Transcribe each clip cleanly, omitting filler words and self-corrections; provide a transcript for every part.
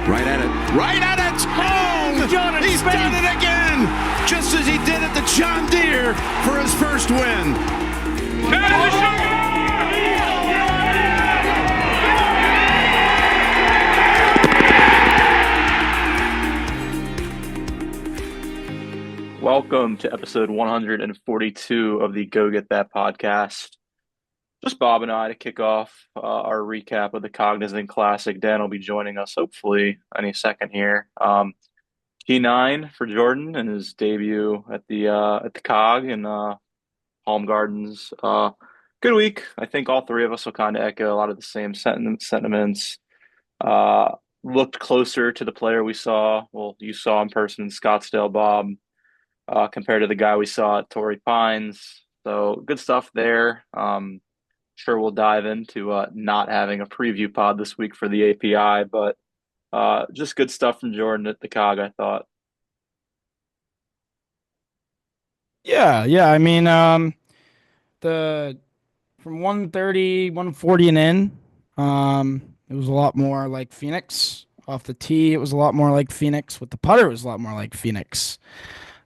Right at it. Right at it. Oh, he's done it again. Just as he did at the John Deere for his first win. Welcome to episode 142 of the Go Get That podcast. Just Bob and I to kick off our recap of the Cognizant Classic. Dan will be joining us hopefully any second here. T9 for Jordan and his debut at the Cog in Palm Gardens. Good week. I think all three of us will kind of echo a lot of the same sentiments. Looked closer to the player we saw. Well, you saw in person in Scottsdale, Bob, compared to the guy we saw at Torrey Pines. So good stuff there. Sure we'll dive into not having a preview pod this week for the API, but just good stuff from Jordan at the Cog, I thought. Yeah. I mean, the from 130, 140 and in, it was a lot more like Phoenix. Off the tee, it was a lot more like Phoenix. With the putter, it was a lot more like Phoenix.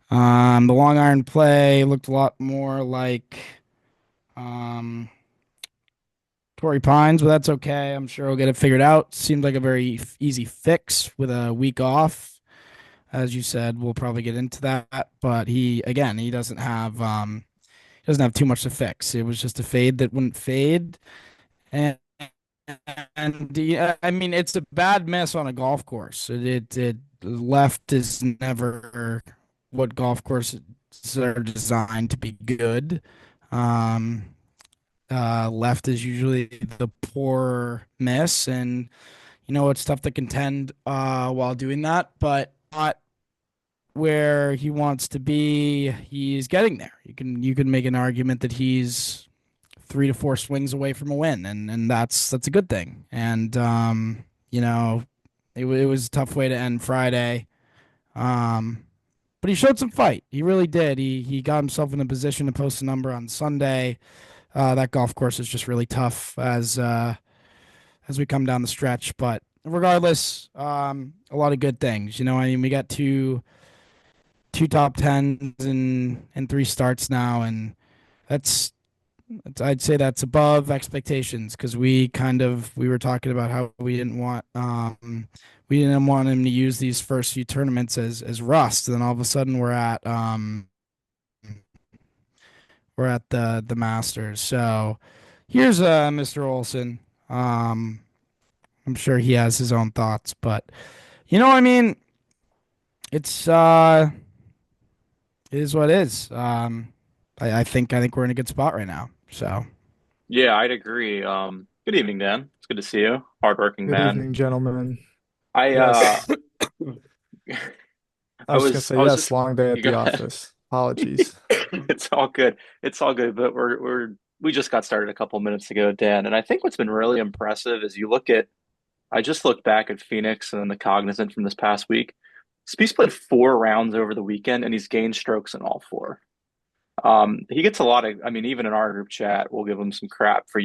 The long iron play looked a lot more like Torrey Pines, but that's okay. I'm sure we'll get it figured out. Seemed like a very easy fix with a week off. As you said, we'll probably get into that. But he doesn't have too much to fix. It was just a fade that wouldn't fade. And yeah, I mean, it's a bad miss on a golf course. It left is never what golf courses are designed to be good. Um, Left is usually the poor miss, and it's tough to contend while doing that, but not where he wants to be. He's getting there. You can make an argument that he's 3 to 4 swings away from a win, and that's a good thing. And it was a tough way to end Friday. But he showed some fight. He really did. He got himself in a position to post a number on Sunday. That golf course is just really tough as we come down the stretch. But regardless, a lot of good things. I mean, we got two top tens and 3 starts now, and I'd say that's above expectations because we were talking about how we didn't want him to use these first few tournaments as rust. And then all of a sudden we're at the Masters. So here's Mr. Olson. I'm sure he has his own thoughts, but I mean, it's it is what it is. I think we're in a good spot right now. So Yeah, I'd agree. Good evening, Dan. It's good to see you. Hardworking Good man. evening, gentlemen. I Yes. I was just gonna was say I was yes, just long day you at the go ahead. office. Apologies. It's all good. It's all good, but we just got started a couple minutes ago, Dan, and I think what's been really impressive is I just looked back at Phoenix and then the Cognizant from this past week. Spieth played 4 rounds over the weekend and he's gained strokes in all 4. He gets a lot of, I mean, even in our group chat, we'll give him some crap for,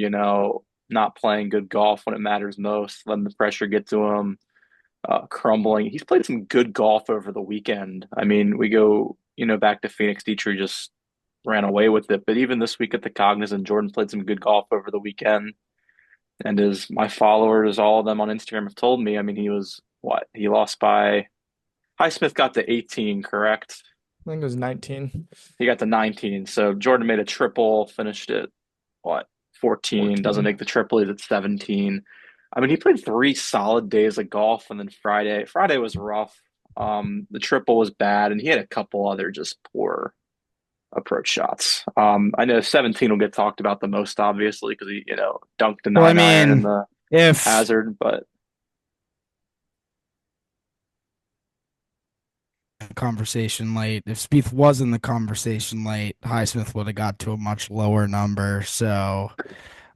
not playing good golf when it matters most, letting the pressure get to him, crumbling. He's played some good golf over the weekend. I mean, we go, back to Phoenix. Dietrich just ran away with it. But even this week at the Cognizant, Jordan played some good golf over the weekend. And as my followers, all of them on Instagram have told me, I mean, he was what? He lost by Highsmith got to 18, correct? I think it was 19. He got to 19. So Jordan made a triple, finished it, what, 14, doesn't 14. make the triple, he's at 17. I mean, he played 3 solid days of golf, and then Friday was rough. The triple was bad, and he had a couple other just poor approach shots. I know 17 will get talked about the most, obviously, because he, dunked a well, I 9 iron in mean, the if hazard, but conversation late, if Spieth was in the conversation late, Highsmith would have got to a much lower number. So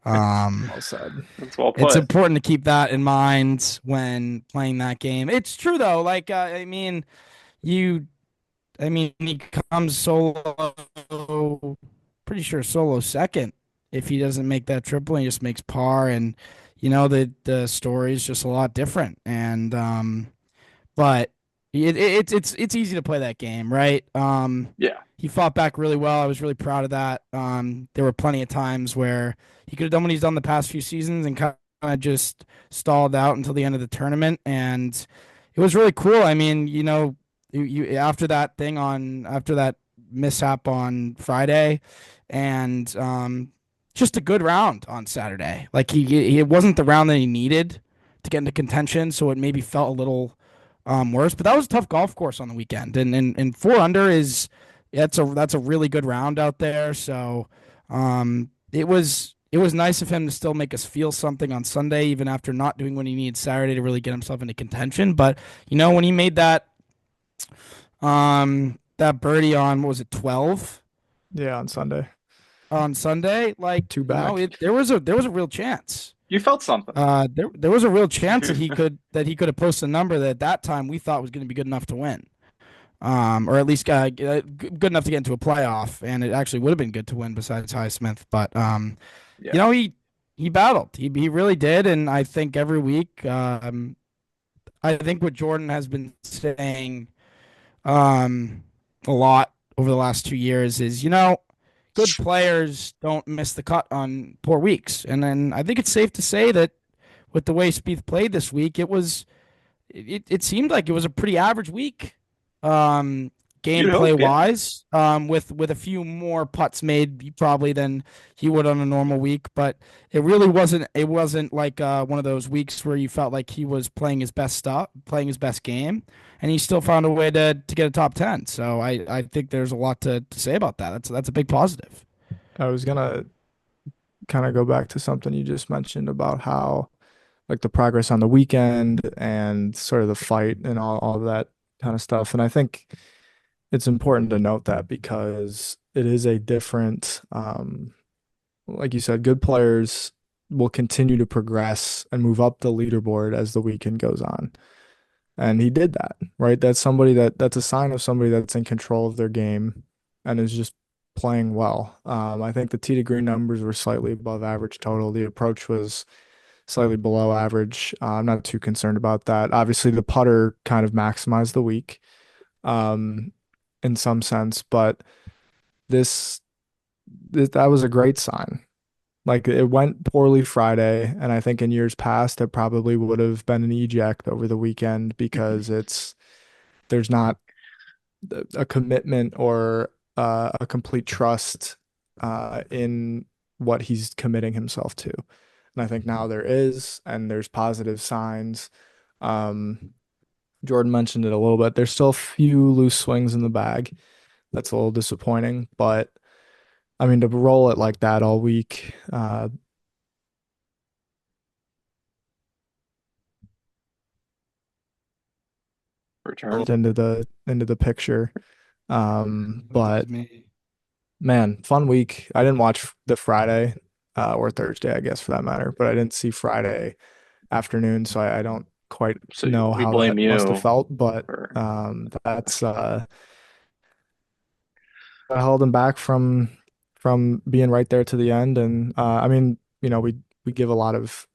Well said. that's well it's put. important to keep that in mind when playing that game. It's true though. Like he comes solo, pretty sure solo second if he doesn't make that triple and he just makes par. And the story is just a lot different. And but it's easy to play that game, right? Yeah. He fought back really well. I was really proud of that. There were plenty of times where he could have done what he's done the past few seasons and kind of just stalled out until the end of the tournament, and it was really cool. I mean, you after after that mishap on Friday, and just a good round on Saturday. Like it wasn't the round that he needed to get into contention, so it maybe felt a little worse. But that was a tough golf course on the weekend, and 4 under is that's a really good round out there. So it was nice of him to still make us feel something on Sunday, even after not doing what he needed Saturday to really get himself into contention. But when he made that birdie on, what was it, 12 Yeah, on Sunday. on Sunday, like, Two back. there was a real chance. You felt something. There was a real chance that he could have posted a number that at that time we thought was going to be good enough to win, or at least good enough to get into a playoff, and it actually would have been good to win besides Highsmith. But Yeah. he battled. He really did, and I think every week, I think what Jordan has been saying a lot over the last 2 years is, good players don't miss the cut on poor weeks. And then I think it's safe to say that with the way Spieth played this week, it seemed like it was a pretty average week. You'd hope, Gameplay yeah. wise, with a few more putts made probably than he would on a normal week, but it wasn't like one of those weeks where you felt like he was playing his best stuff, playing his best game, and he still found a way to get a top 10. So I think there's a lot to say about that. That's a big positive. I was gonna kind of go back to something you just mentioned about how like the progress on the weekend and sort of the fight and all that kind of stuff. And I think it's important to note that because it is a different, like you said, good players will continue to progress and move up the leaderboard as the weekend goes on. And he did that, right? That's a sign of somebody that's in control of their game and is just playing well. I think the tee to green numbers were slightly above average total. The approach was slightly below average. I'm not too concerned about that. Obviously, the putter kind of maximized the week, in some sense, but that was a great sign. Like it went poorly Friday, and I think in years past it probably would have been an eject over the weekend because there's not a commitment or a complete trust in what he's committing himself to. And I think now there is, and there's positive signs. Jordan mentioned it a little bit. There's still a few loose swings in the bag. That's a little disappointing, but I mean, to roll it like that all week, Return. into the picture. But Me. man, fun week. I didn't watch the Friday, or Thursday, I guess for that matter, but I didn't see Friday afternoon, so I don't quite So know we how blame that must have you felt, but for that's that held him back from being right there to the end. And I mean, we give a lot of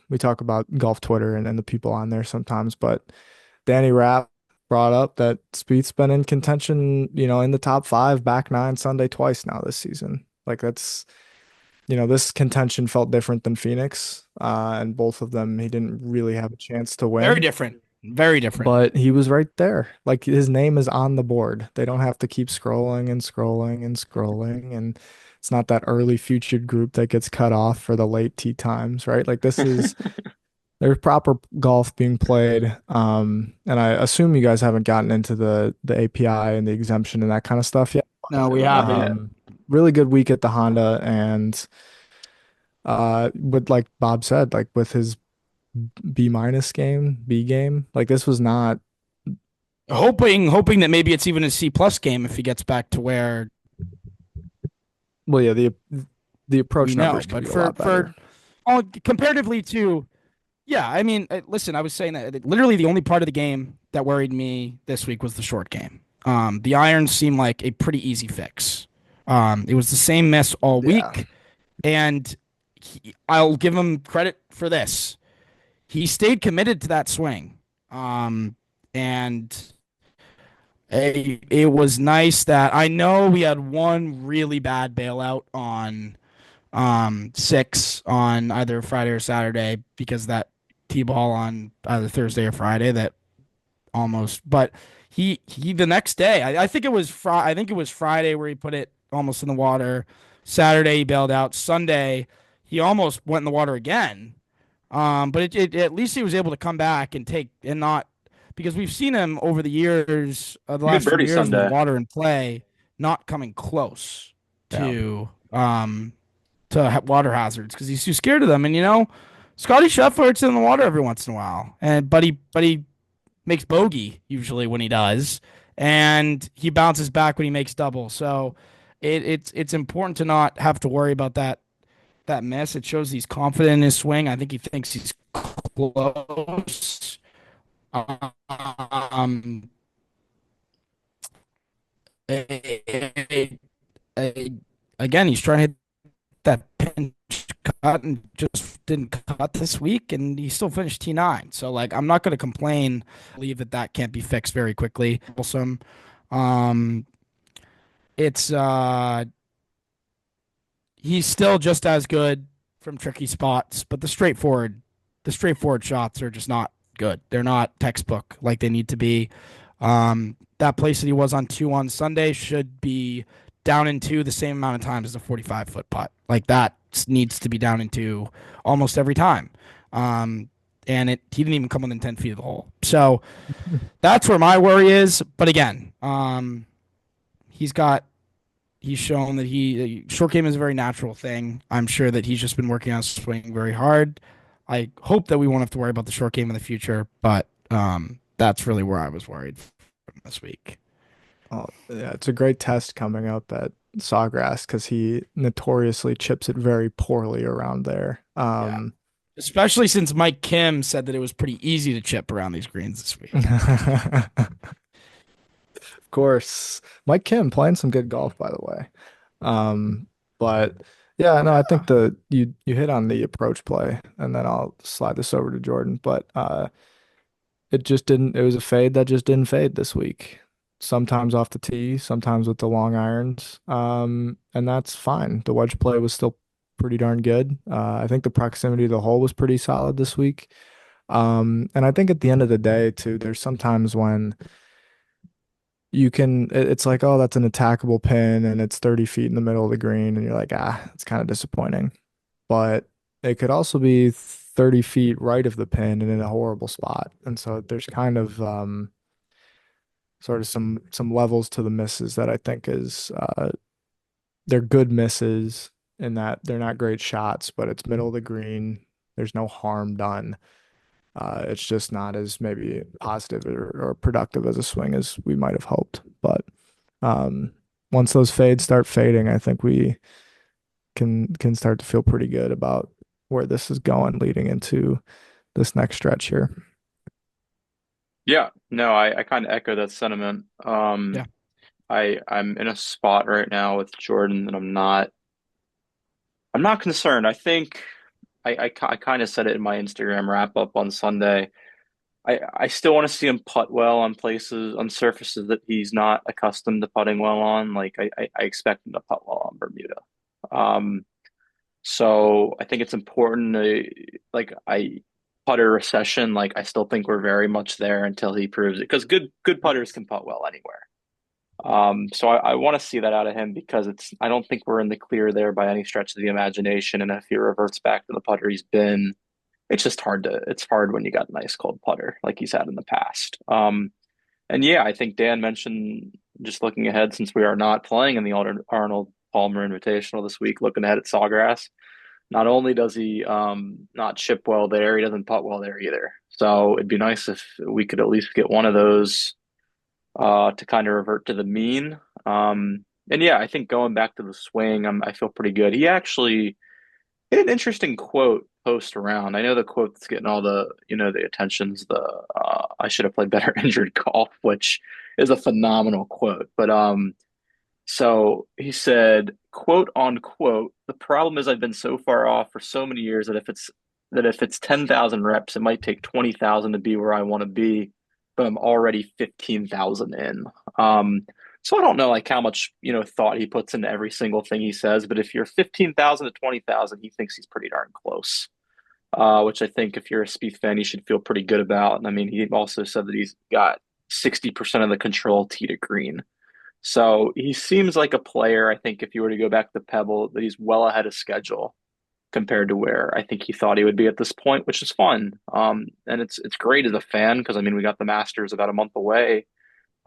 we talk about golf Twitter and the people on there sometimes, but Danny Rapp brought up that Spieth's been in contention, in the top 5, back 9 Sunday twice now this season. Like that's, this contention felt different than Phoenix, and both of them he didn't really have a chance to win. Very different. Very different. But he was right there. Like his name is on the board. They don't have to keep scrolling and scrolling and scrolling. And it's not that early featured group that gets cut off for the late tee times, right? Like there's proper golf being played. And I assume you guys haven't gotten into the API and the exemption and that kind of stuff yet. No, we haven't. Really good week at the Honda, and with like Bob said, like with his B game, like this was not Hoping that maybe it's even a C+ game if he gets back to where well, yeah, the approach we know. numbers could But be a lot better. comparatively to, yeah, I mean, listen, I was saying that literally the only part of the game that worried me this week was the short game. The irons seemed like a pretty easy fix. It was the same mess all Yeah. week, and I'll give him credit for this. He stayed committed to that swing. And it was nice that I know we had one really bad bailout on six on either Friday or Saturday because that T ball on either Thursday or Friday that almost. But he the next day, I think it was I think it was Friday where he put it almost in the water. Saturday he bailed out. Sunday he almost went in the water again. But at least he was able to come back and take and not because we've seen him over the years, the Good last few birdie years with Sunday. water in play, not coming close Yeah. to water hazards because he's too scared of them. And Scotty Scheffler's in the water every once in a while, and but he makes bogey usually when he does, and he bounces back when he makes double. So it's important to not have to worry about that miss. It shows he's confident in his swing. I think he thinks he's close. Um, a- a- Again, he's trying to hit that pinch cut and just didn't cut this week, and he still finished T9. So, like, I'm not going to complain. I believe that can't be fixed very quickly. Awesome. Um, it's He's still just as good from tricky spots, but the straightforward shots are just not good. They're not textbook like they need to be. That place that he was on two on Sunday should be down in two the same amount of times as a 45-foot putt. Like that needs to be down in two almost every time. And he didn't even come within 10 feet of the hole. So that's where my worry is. But again, he's got he's shown that short game is a very natural thing. I'm sure that he's just been working on swing very hard. I hope that we won't have to worry about the short game in the future, but that's really where I was worried from this week. Oh, yeah, it's a great test coming up at Sawgrass because he notoriously chips it very poorly around there. Yeah. Especially since Mike Kim said that it was pretty easy to chip around these greens this week. Of course, Mike Kim playing some good golf, by the way. But yeah, no, I think you hit on the approach play, and then I'll slide this over to Jordan. But it just didn't. It was a fade that just didn't fade this week. Sometimes off the tee, sometimes with the long irons, and that's fine. The wedge play was still pretty darn good. I think the proximity to the hole was pretty solid this week. And I think at the end of the day, too, there's sometimes when it's like, oh, that's an attackable pin and it's 30 feet in the middle of the green, and you're like, it's kind of disappointing. But it could also be 30 feet right of the pin and in a horrible spot. And so there's kind of sort of some levels to the misses that I think is they're good misses in that they're not great shots, but it's middle of the green. There's no harm done. It's just not as maybe positive or productive as a swing as we might have hoped. But once those fades start fading, I think we can start to feel pretty good about where this is going leading into this next stretch here. Yeah, no, I kind of echo that sentiment. Yeah. I'm in a spot right now with Jordan that I'm not concerned. I think I kind of said it in my Instagram wrap up on Sunday. I still want to see him putt well on surfaces that he's not accustomed to putting well on. Like I expect him to putt well on Bermuda. Um, so I think it's important to like I putter recession. Like I still think we're very much there until he proves it because good putters can putt well anywhere. So I want to see that out of him because I don't think we're in the clear there by any stretch of the imagination. And if he reverts back to the putter he's been, it's hard when you got a nice cold putter like he's had in the past. And yeah, I think Dan mentioned just looking ahead since we are not playing in the Arnold Palmer Invitational this week, looking ahead at Sawgrass. Not only does he not chip well there, he doesn't putt well there either. So it'd be nice if we could at least get one of those to kind of revert to the mean. And yeah, I think going back to the swing, I feel pretty good. He actually had an interesting quote post around. I know the quote that's getting all the attention's the I should have played better injured golf, which is a phenomenal quote. But So he said, quote unquote, the problem is I've been so far off for so many years that if it's 10,000 reps, it might take 20,000 to be where I want to be, but I'm already 15,000 in. Um, so I don't know like how much, thought he puts into every single thing he says, but if you're 15,000 to 20,000, he thinks he's pretty darn close. Which I think if you're a Spieth fan, you should feel pretty good about. And I mean, he also said that he's got 60% of the control tee to green. So he seems like a player, I think, if you were to go back to Pebble, that he's well ahead of schedule compared to where I think he thought he would be at this point, which is fun. And it's great as a fan because I mean we got the Masters about a month away.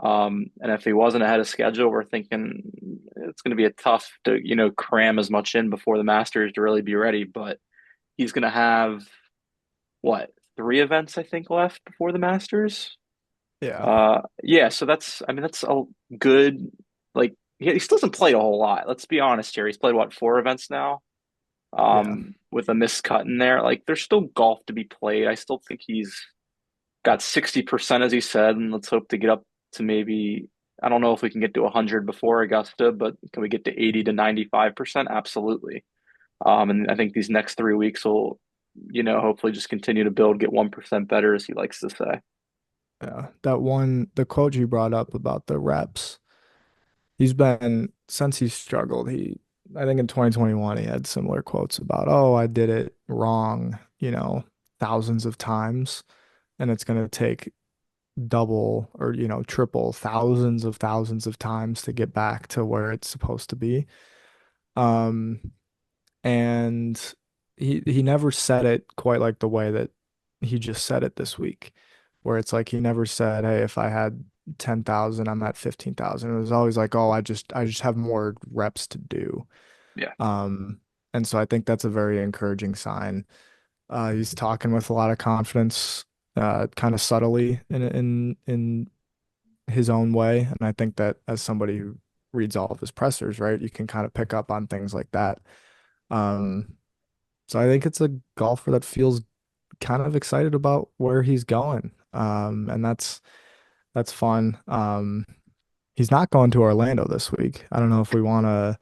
And if he wasn't ahead of schedule, we're thinking it's going to be a tough to, cram as much in before the Masters to really be ready. But he's going to have what, three events I think left before the Masters. Yeah. Yeah, so I mean, that's a good, like, he still doesn't play a whole lot. Let's be honest here. He's played what, four events now? Yeah. With a miscut in there. Like, there's still golf to be played. I still think he's got 60%, as he said, and let's hope to get up to maybe, I don't know if we can get to 100 before Augusta, but can we get to 80 to 95%? Absolutely. And I think these next 3 weeks will, hopefully just continue to build, get 1% better, as he likes to say. Yeah. The quote you brought up about the reps, since he struggled, I think in 2021, he had similar quotes about, oh, I did it wrong, thousands of times, and it's going to take double or, triple thousands of times to get back to where it's supposed to be. Um, and he never said it quite like the way that he just said it this week, where it's like he never said, "Hey, if I had 10,000, I'm at 15,000." It was always like, "Oh, I just have more reps to do." Yeah. Um, and so I think that's a very encouraging sign. He's talking with a lot of confidence, kind of subtly in his own way, and I think that as somebody who reads all of his pressers, right, you can kind of pick up on things like that. Um, so I think it's a golfer that feels kind of excited about where he's going. And that's fun. He's not going to Orlando this week. I don't know if we want to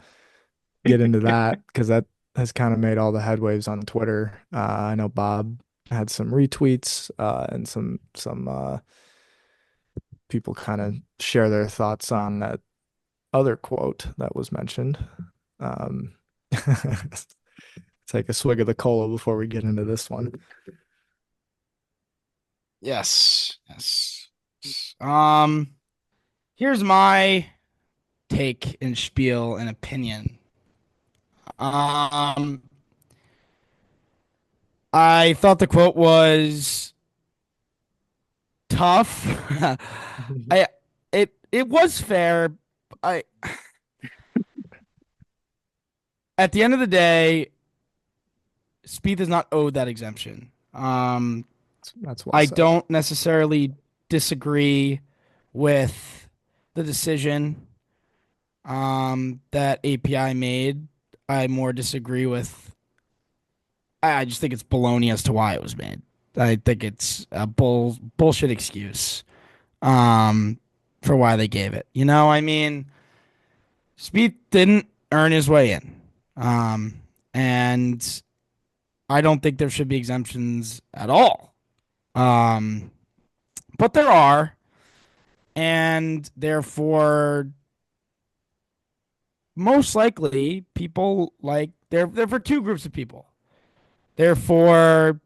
get into that because that has kind of made all the headwaves on Twitter. I know Bob had some retweets, and some people kind of share their thoughts on that other quote that was mentioned. Um, take a swig of the cola before we get into this one. Yes. Yes. Here's my take and spiel and opinion. Um, I thought the quote was tough. I it was fair. I At the end of the day, Spieth is not owed that exemption. That's well I said. don't necessarily disagree with the decision that API made. I more disagree with. I just think it's baloney as to why it was made. I think it's a bullshit excuse um, for why they gave it. I mean, Spieth didn't earn his way in, and I don't think there should be exemptions at all. Um, but there are, and therefore, most likely, people like they're for two groups of people. They're for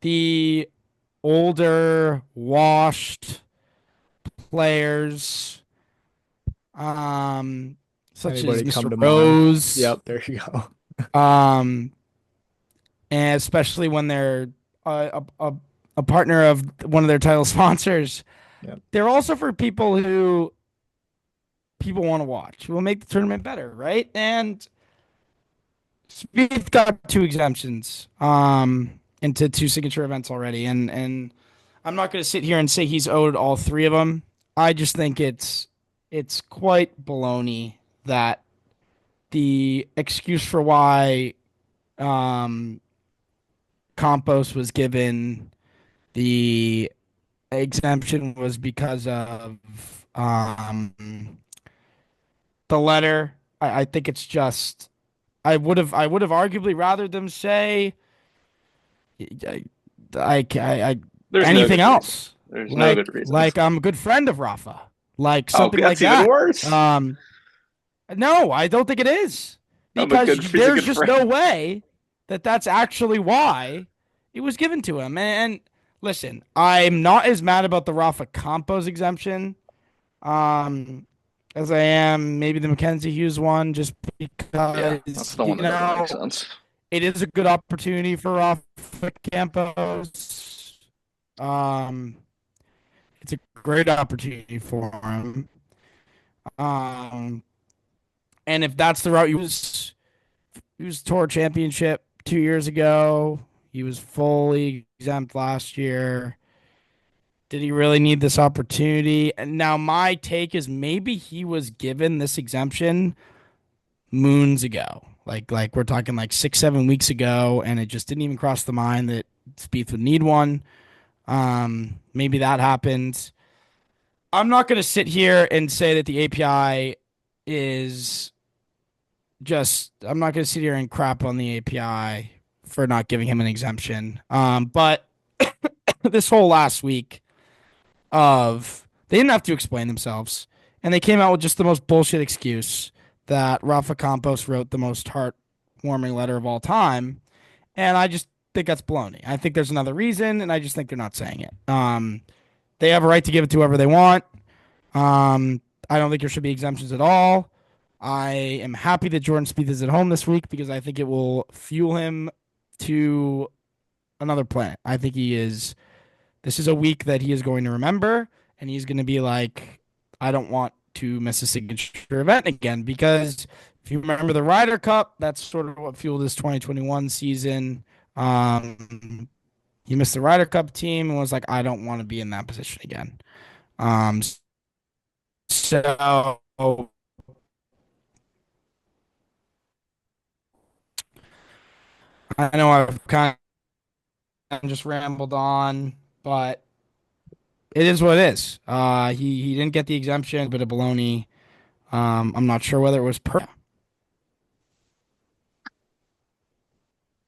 the older, washed players, um, such as Anybody come Mr. to mind? Rose, Yep, there you go. um, and especially when they're a partner of one of their title sponsors. Yep. They're also for people who people want to watch, who will make the tournament better, right? And Spieth got two exemptions into two signature events already, and I'm not going to sit here and say he's owed all three of them. I just think it's quite baloney that the excuse for why um, Campos was given the exemption was because of the letter. I think it's just I would have arguably rather them say I There's no anything good reason. else. There's no Like good reason. like I'm a good friend of Rafa. Like Oh, something like that's even that. worse. No, I don't think it is. No, but Because he's a there's good just friend. no way that that's actually why it was given to him. And listen, I'm not as mad about the Rafa Campos exemption um as I am maybe the Mackenzie Hughes one, just Yeah, that's because the one that doesn't make sense. it is a good opportunity for Rafa Campos. Um, it's a great opportunity for him. Um, and if that's the route he was tour championship 2 years ago. He was fully exempt last year. Did he really need this opportunity? And now my take is maybe he was given this exemption moons ago. Like we're talking like 6, 7 weeks ago, and it just didn't even cross the mind that Spieth would need one. Maybe that happened. I'm not going to sit here and say that the API is just. I'm not going to sit here and crap on the API for not giving him an exemption. But this whole last week of they didn't have to explain themselves, and they came out with just the most bullshit excuse that Rafa Campos wrote the most heartwarming letter of all time, and I just think that's baloney. I think there's another reason, and I just think they're not saying it. They have a right to give it to whoever they want. I don't think there should be exemptions at all. I am happy that Jordan Spieth is at home this week because I think it will fuel him to another planet. I think he is. This is a week that he is going to remember, and he's going to be like, I don't want to miss a signature event again because if you remember the Ryder Cup, that's sort of what fueled his 2021 season. He missed the Ryder Cup team and was like, I don't want to be in that position again. Um, so I know I've kind of just rambled on, but it is what it is. He didn't get the exemption, but a baloney. I'm not sure whether it was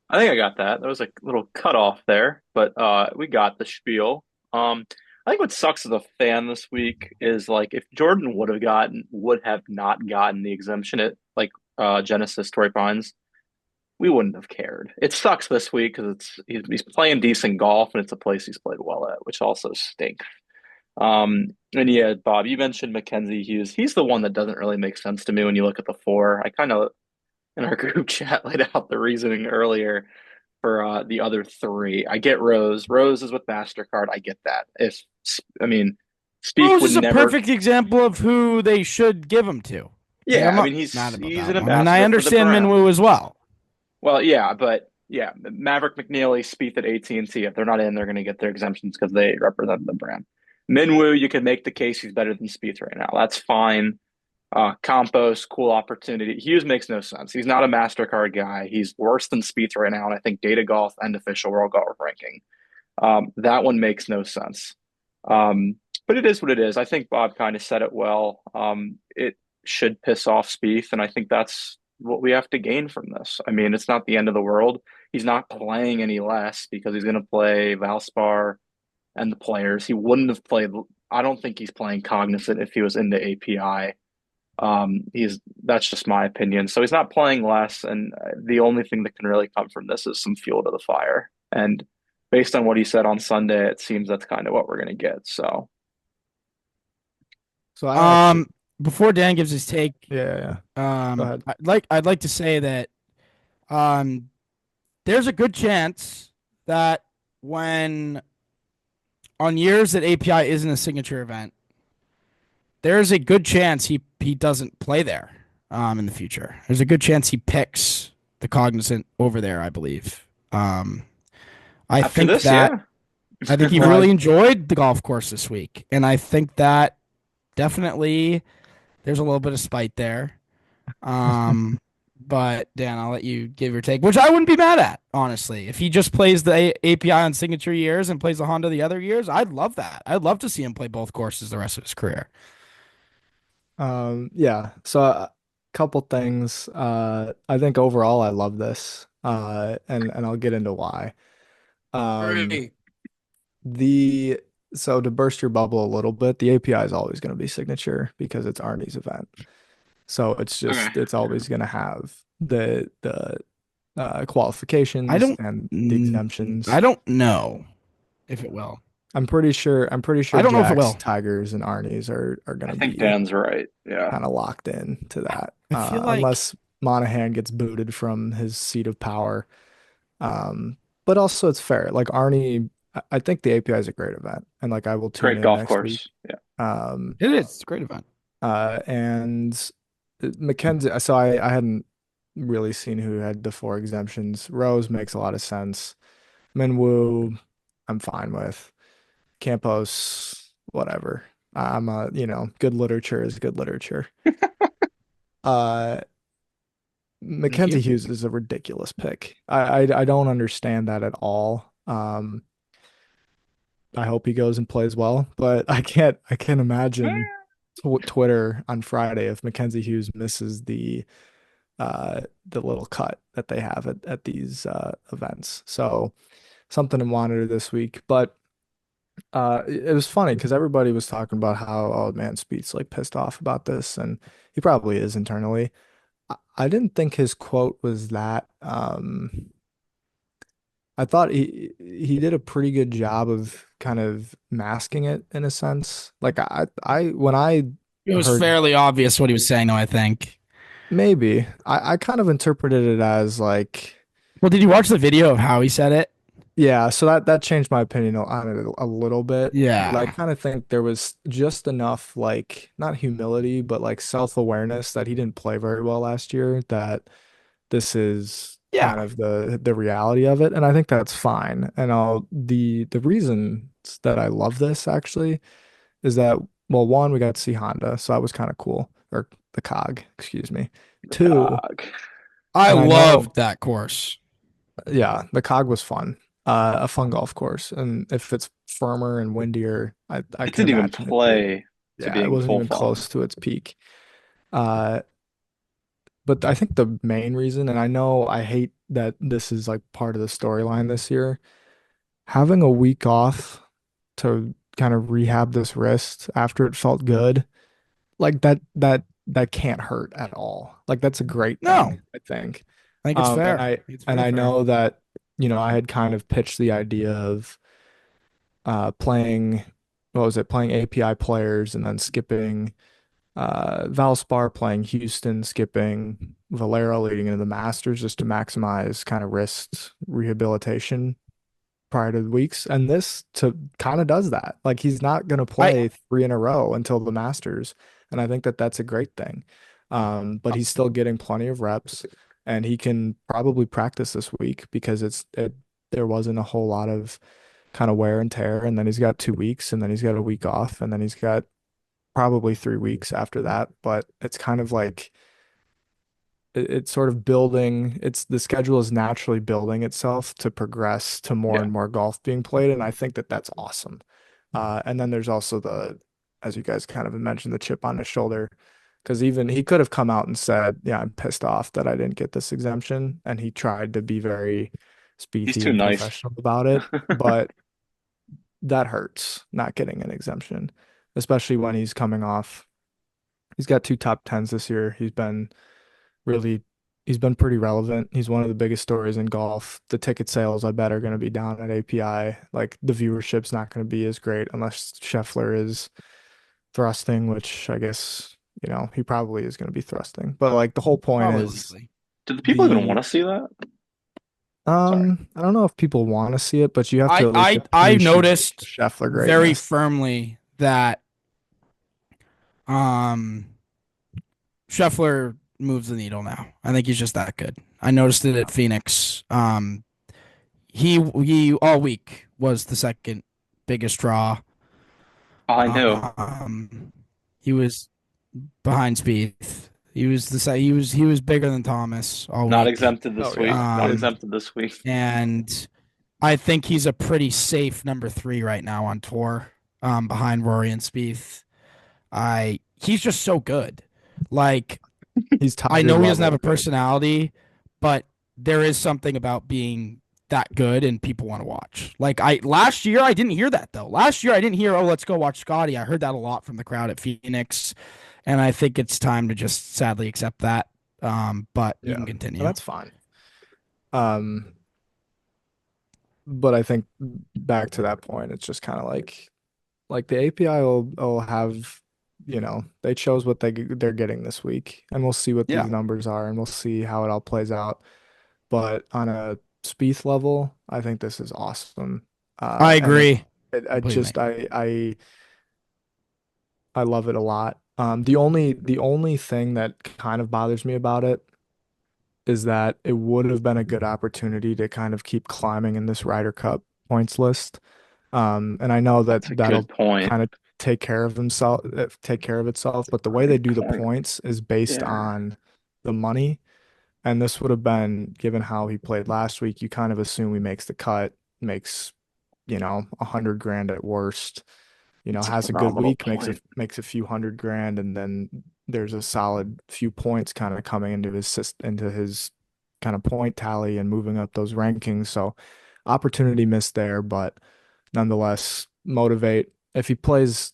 I think I got that. There was a little cut off there, but we got the spiel. I think what sucks as a fan this week is like if Jordan would have not gotten the exemption at like Genesis Torrey Pines, we wouldn't have cared. It sucks this week because he's playing decent golf and it's a place he's played well at, which also stinks. And yeah, Bob, you mentioned Mackenzie Hughes. He's the one that doesn't really make sense to me when you look at the four. I kind of in our group chat laid out the reasoning earlier for the other three. I get Rose. Rose is with MasterCard. I get that. I mean, Spieth Rose would is a never. perfect example of who they should give him to. Like, Yeah, I'm I not mean mad about he's that an one. And I ambassador for the understand brand. Minwoo as well. Well, yeah, but yeah, Maverick McNeely, Spieth at AT&T. If they're not in, they're going to get their exemptions because they represent the brand. Minwoo, you can make the case he's better than Spieth right now. That's fine. Campos, cool opportunity. Hughes makes no sense. He's not a MasterCard guy. He's worse than Spieth right now, and I think Data Golf and official World Golf Ranking. That one makes no sense. But it is what it is. I think Bob kind of said it well. It should piss off Spieth, and I think that's what we have to gain from this. I mean, it's not the end of the world. He's not playing any less because he's going to play Valspar and the players. He wouldn't have played. I don't think he's playing Cognizant if he was in the API. He's That's just my opinion. So he's not playing less, and the only thing that can really come from this is some fuel to the fire. And based on what he said on Sunday, it seems that's kind of what we're going to get. So So I actually, Before Dan gives his take, yeah, yeah. Go ahead. I'd like to say that um, there's a good chance that when on years that API isn't a signature event, there's a good chance he doesn't play there in the future. There's a good chance he picks the Cognizant over there, I believe. I after think this, that yeah, I think he Well, really enjoyed the golf course this week, and I think that definitely there's a little bit of spite there. Um, but Dan, I'll let you give your take, which I wouldn't be mad at, honestly. If he just plays the API on signature years and plays the Honda the other years, I'd love that. I'd love to see him play both courses the rest of his career. Yeah. So a couple things. I think overall I love this. And I'll get into why. Um, Great. the so to burst your bubble a little bit, the API is always going to be signature because it's Arnie's event. So Okay. it's always going to have the I qualifications don't. and the I exemptions. don't know if it will. I'm pretty sure I don't know if it Jack's, will. Tigers, and Arnie's are I going to think be Dan's right. Yeah. kind of locked in to that, I feel like unless Monahan gets booted from his seat of power. Um, but also it's fair. Like Arnie, I think the API is a great event, and like I will tune Great in golf next week. course. Yeah. Um, it is. It's a great event. and Mackenzie. So I hadn't really seen who had the four exemptions. Rose makes a lot of sense. Minwoo, I'm fine with. Campos, whatever. I'm good literature is good literature. Uh, Thank Mackenzie you. Hughes is a ridiculous pick. I don't understand that at all. I hope he goes and plays well, but I can't imagine Twitter on Friday if Mackenzie Hughes misses the little cut that they have at these events. So something to monitor this week. But it was funny because everybody was talking about how, oh man, Spieth's like pissed off about this, and he probably is internally. I didn't think his quote was that. I thought he did a pretty good job of kind of masking it in a sense. Like I when I It was heard fairly obvious what he was saying, though, I think. maybe I kind of interpreted it as like Well, did you watch the video of how he said it? yeah, so that changed my opinion on it a little bit. But I Yeah. kind of think there was just enough like not humility, but like self-awareness that he didn't play very well last year, that this is kind Yeah. of the reality of it, and I think that's fine. And the reasons that I love this actually is that, well, one, we got to see Honda, so that was kind of cool, or the Cog, excuse me. The Two, cog. I and I know, loved that course. yeah, the Cog was fun, a fun golf course, and if it's firmer and windier, I It can didn't even imagine it being, play to yeah, it being wasn't full even fun. close to its peak. Uh, But I think the main reason, and I know I hate that this is like part of the storyline this year, having a week off to kind of rehab this wrist after it felt good, like that can't hurt at all. Like that's a great No, thing, I think. I think it's And fair. I It's and very I fair. know that, I had kind of pitched the idea of playing, what was it, playing API players and then skipping Valspar, playing Houston, skipping Valero leading into the Masters just to maximize kind of wrist rehabilitation prior to the weeks. And this to kind of does that. Like he's not going to I play three in a row until the Masters. And I think that that's a great thing. But he's still getting plenty of reps, and he can probably practice this week because there wasn't a whole lot of kind of wear and tear. And then he's got 2 weeks, and then he's got a week off, and then he's got probably 3 weeks after that. But it's kind of like it's sort of building. It's the schedule is naturally building itself to progress to more Yeah. and more golf being played, and I think that that's awesome. And then there's also as you guys kind of mentioned, the chip on his shoulder, because even he could have come out and said, "Yeah, I'm pissed off that I didn't get this exemption," and he tried to be very He's speethy too and nice. professional about it, but that hurts not getting an exemption, especially when he's coming off. He's got two top tens this year. Really, he's been pretty relevant. He's one of the biggest stories in golf. The ticket sales, I bet, are going to be down at API. Like the viewership's not going to be as great unless Scheffler is thrusting, which I guess, he probably is going to be thrusting. But like the whole point probably is likely. Do the people even the want to see that? Sorry. I don't know if people want to see it, but you have to I at least I appreciate the noticed Scheffler very greatness. firmly that um Scheffler moves the needle now. I think he's just that good. I noticed it at Phoenix. He all week was the second biggest draw. I know. Um, he was behind Spieth. He was bigger than Thomas all Not week. exempted Oh this yeah. week. Not Um, exempted this week. and I think he's a pretty safe number three right now on tour, behind Rory and Spieth. I he's just so good. Like, He's I Tiger know he doesn't level have a good. personality, but there is something about being that good and people want to watch. Like I last year I didn't hear that though. Last year I didn't hear, oh, let's go watch Scotty. I heard that a lot from the crowd at Phoenix, and I think it's time to just sadly accept that. But you Yeah, can and continue. that's fine. Um, but I think back to that point, it's just kind of like the API will have, they chose what they're getting this week, and we'll see what Yeah, these numbers are, and we'll see how it all plays out. But on a Spieth level, I think this is awesome. I And agree I completely. just I love it a lot. The only thing that kind of bothers me about it is that it would have been a good opportunity to kind of keep climbing in this Ryder Cup points list. And I know that That's a that'll good point. kind of take care of itself, but the way they Great do the point. points is based Yeah. on the money. And this would have been, given how he played last week, you kind of assume he makes the cut, makes, 100 grand at worst, It's a has a good phenomenal week, makes a point. makes a few hundred grand, and then there's a solid few points kind of coming into his kind of point tally and moving up those rankings. So opportunity missed there, but nonetheless, motivate. If he plays,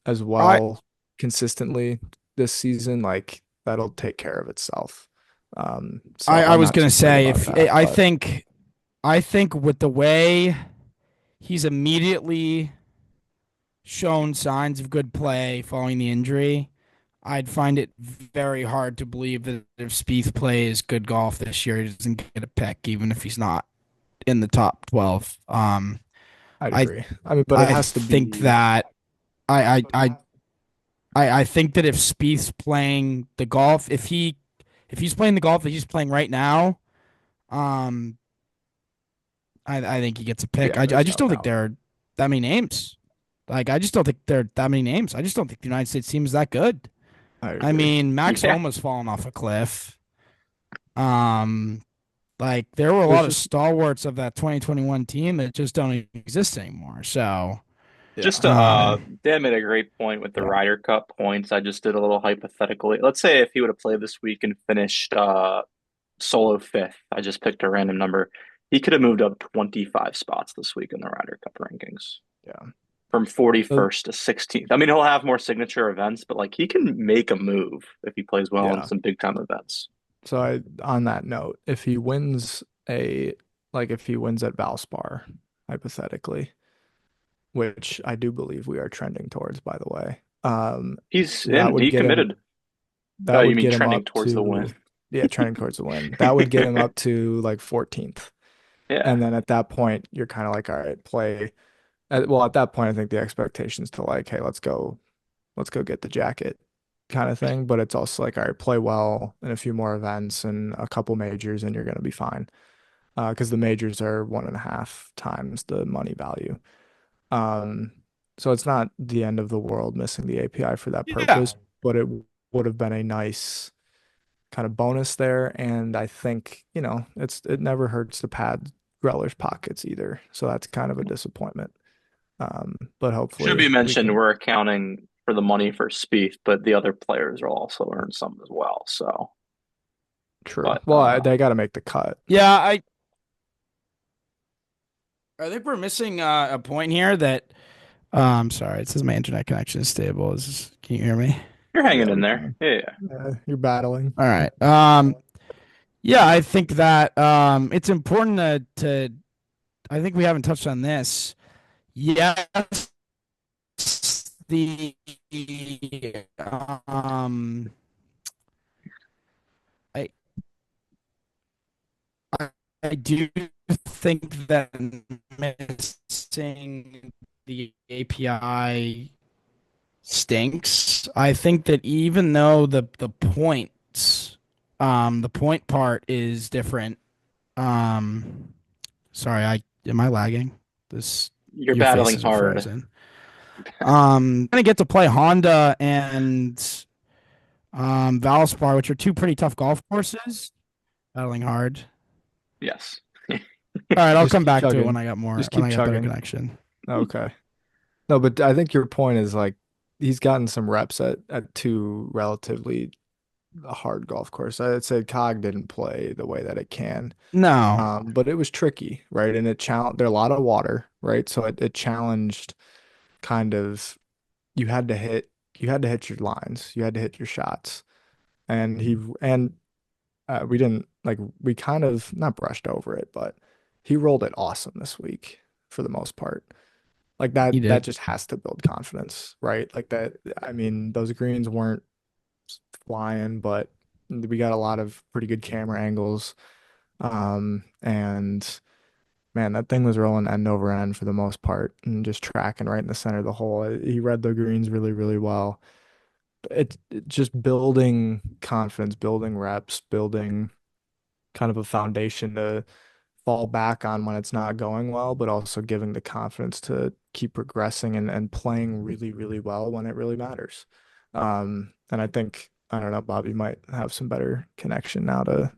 as I well consistently this season, like that'll take care of itself. So I I'm was not gonna too worried say about if that, but I think with the way he's immediately shown signs of good play following the injury, I'd find it very hard to believe that if Spieth plays good golf this year, he doesn't get a pick, even if he's not in the top 12. I'd I agree. I mean, but it I has to think be. that I I I I think that if Spieth's playing the golf, if he's playing the golf that he's playing right now, um, I think he gets a pick. Yeah, I there's just no don't think doubt. there are that many names. Like I just don't think there are that many names. I just don't think the United States team is that good. I I agree. mean, Max Yeah. Homa's fallen off a cliff. Um, like there were a There's lot of just stalwarts of that 2021 team that just don't exist anymore. So, yeah, Just Dan made a great point with the yeah, Ryder Cup points. I just did a little hypothetically. Let's say if he would have played this week and finished solo fifth, I just picked a random number. He could have moved up 25 spots this week in the Ryder Cup rankings yeah. from So, 41st to 16th. I mean, he'll have more signature events, but like he can make a move if he plays well in yeah. some big time events. So on that note, if he wins at Valspar, hypothetically, which I do believe we are trending towards, by the way, He's that in. would He get him committed. Oh, that you would mean get him trending up towards the win? to, yeah, trending towards the win. That would get him up to like 14th. Yeah. And then at that point, you're kind of like, all right, well, at that point, I think the expectation is to like, hey, let's go get the jacket kind of thing. But it's also like, all right, play well in a few more events and a couple majors, and you're going to be fine. Because the majors are 1.5 times the money value. Um, so it's not the end of the world missing the API for that yeah, purpose, but it would have been a nice kind of bonus there. And I think, it never hurts to pad Greller's pockets either. So that's kind of a disappointment. But Should be hopefully we mentioned can. we're accounting for the money for Spieth, but the other players will also earn some as well. So, True. but Well, they got to make the cut. yeah. I think we're missing a point here that. Sorry, it says my internet connection is stable. Can you hear me? you're Yeah, hanging in we there. can. Yeah, yeah. You're battling. All right. Yeah, I think that it's important to. I think we haven't touched on this. Yes, the um, I I, I do think that missing the API stinks. I think that even though the points, the point part is different. Um, Sorry, I am I lagging? This You're Your battling faces are hard. frozen. Gonna get to play Honda and Valspar, which are two pretty tough golf courses. Battling hard. Yes. All right, I'll Just come keep back to it chugging. Just when keep I got better chugging. connection. Okay. No, but I think your point is like, he's gotten some reps at two relatively hard golf course. I'd say Cog didn't play the way that it can. No, But it was tricky, right? And it challenged there a lot of water, right? So it challenged kind of you had to hit your lines, you had to hit your shots. And we didn't like we kind of not brushed over it, but he rolled it awesome this week for the most part. Like he that did. just has to build confidence, right? Like that, I mean, those greens weren't flying, but we got a lot of pretty good camera angles. And man, that thing was rolling end over end for the most part and just tracking right in the center of the hole. He read the greens really, really well. It just building confidence, building reps, building kind of a foundation to fall back on when it's not going well, but also giving the confidence to keep progressing and playing really, really well when it really matters. And I think, I don't know, Bob, you might have some better connection now to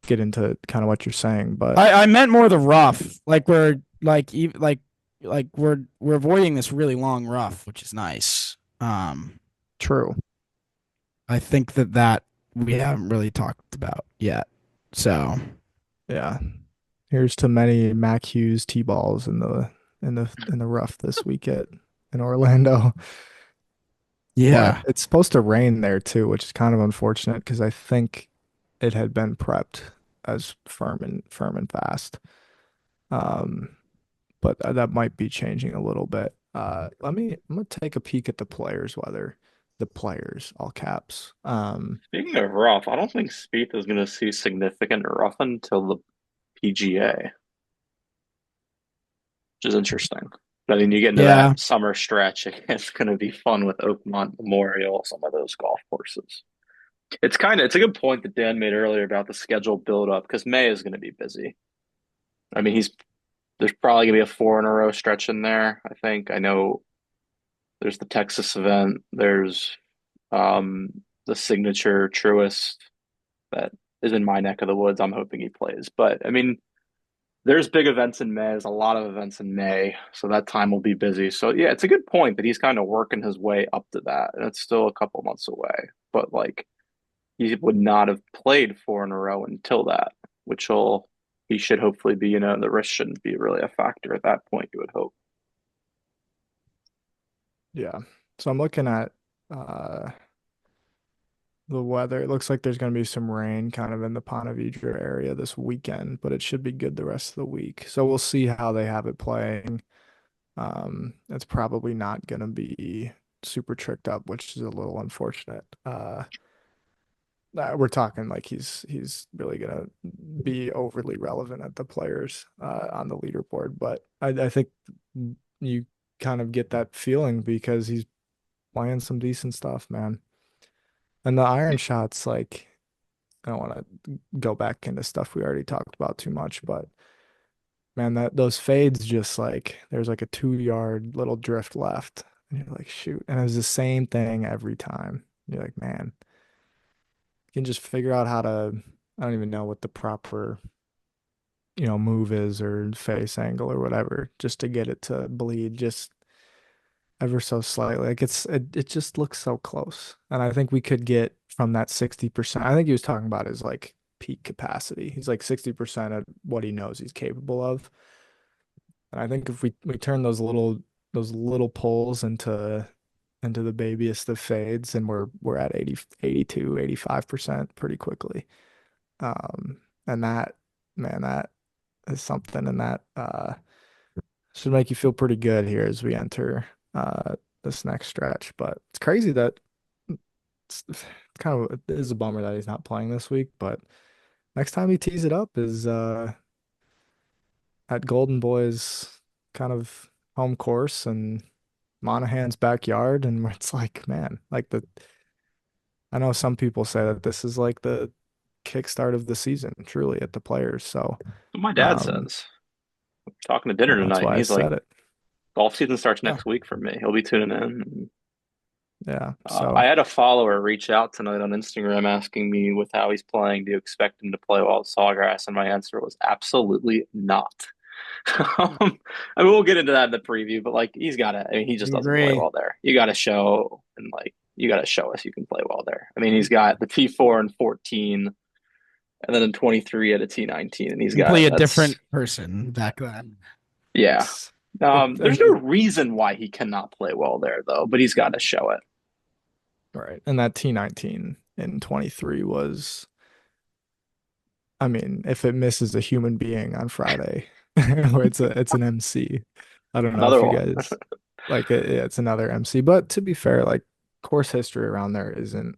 get into kind of what you're saying, but I meant more the rough. Like we're like we're avoiding this really long rough, which is nice. true. I think that we haven't really talked about yet. So Yeah. Here's to many Mac Hughes T-balls in the rough this week at in Orlando. But yeah, it's supposed to rain there too, which is kind of unfortunate because I think it had been prepped as firm and fast. Um, but that might be changing a little bit. I'm gonna take a peek at the players' weather. The players, all caps. Speaking of rough, I don't think Spieth is going to see significant rough until the PGA, which is interesting. I mean, you get into yeah, that summer stretch, it's going to be fun with Oakmont Memorial, some of those golf courses. It's a good point that Dan made earlier about the schedule build up because May is going to be busy. I mean, there's probably going to be a four in a row stretch in there. I think I know there's the Texas event. There's um, the signature Truist that is in my neck of the woods. I'm hoping he plays. But I mean, there's big events in May. There's a lot of events in May, so that time will be busy. So yeah, it's a good point that he's kind of working his way up to that, and it's still a couple months away. But like, he would not have played four in a row until that, which will he should hopefully be. The risk shouldn't be really a factor at that point. You would hope. Yeah. So I'm looking at uh the weather. It looks like there's going to be some rain kind of in the Ponte Vedra area this weekend, but it should be good the rest of the week. So we'll see how they have it playing. It's probably not going to be super tricked up, which is a little unfortunate. We're talking like he's really gonna be overly relevant at the players on the leaderboard, but I think you kind of get that feeling because he's playing some decent stuff, man. And the iron shots, like I don't want to go back into stuff we already talked about too much, but man, that those fades just like there's like a 2 yard little drift left, and you're like, shoot, and it was the same thing every time. You're like, man, you can just figure out how to. I don't even know what the proper move is or face angle or whatever, just to get it to bleed just ever so slightly. Like it just looks so close. And I think we could get from that 60%. I think he was talking about his like peak capacity. He's like 60% at what he knows he's capable of. And I think if we turn those little pulls into the babyest of fades and we're at 80, 82, 85% pretty quickly. And that, man, that is something, and that should make you feel pretty good here as we enter this next stretch. But it's crazy that it's kind of it is a bummer that he's not playing this week. But next time he tees it up is at Golden Boy's kind of home course and Monahan's backyard, and it's like, man, like I know some people say that this is like the kickstart of the season, truly at the players. So What my dad um, says. We're talking to dinner well, that's tonight, and why I he's like, said it. "Golf season starts Yeah, next week for me. He'll be tuning in." yeah. I So had a follower reach out tonight on Instagram asking me with how he's playing, do you expect him to play well at Sawgrass? And my answer was absolutely not. I mean, we'll get into that in the preview, but like he's got to. I mean, he just I doesn't play agree. well there. You got to show and like you got to show us you can play well there. I mean, he's got the T4 and 14, and then in 23 at a T19, and he's got Completely a that's different person back then. yeah. It's There's no reason why he cannot play well there though, but he's got to show it. right. And that T19 in 23 was, I mean, if it misses a human being on Friday, it's an MC. I don't know Another if you one. guys like it, it's another MC, but to be fair, like course history around there isn't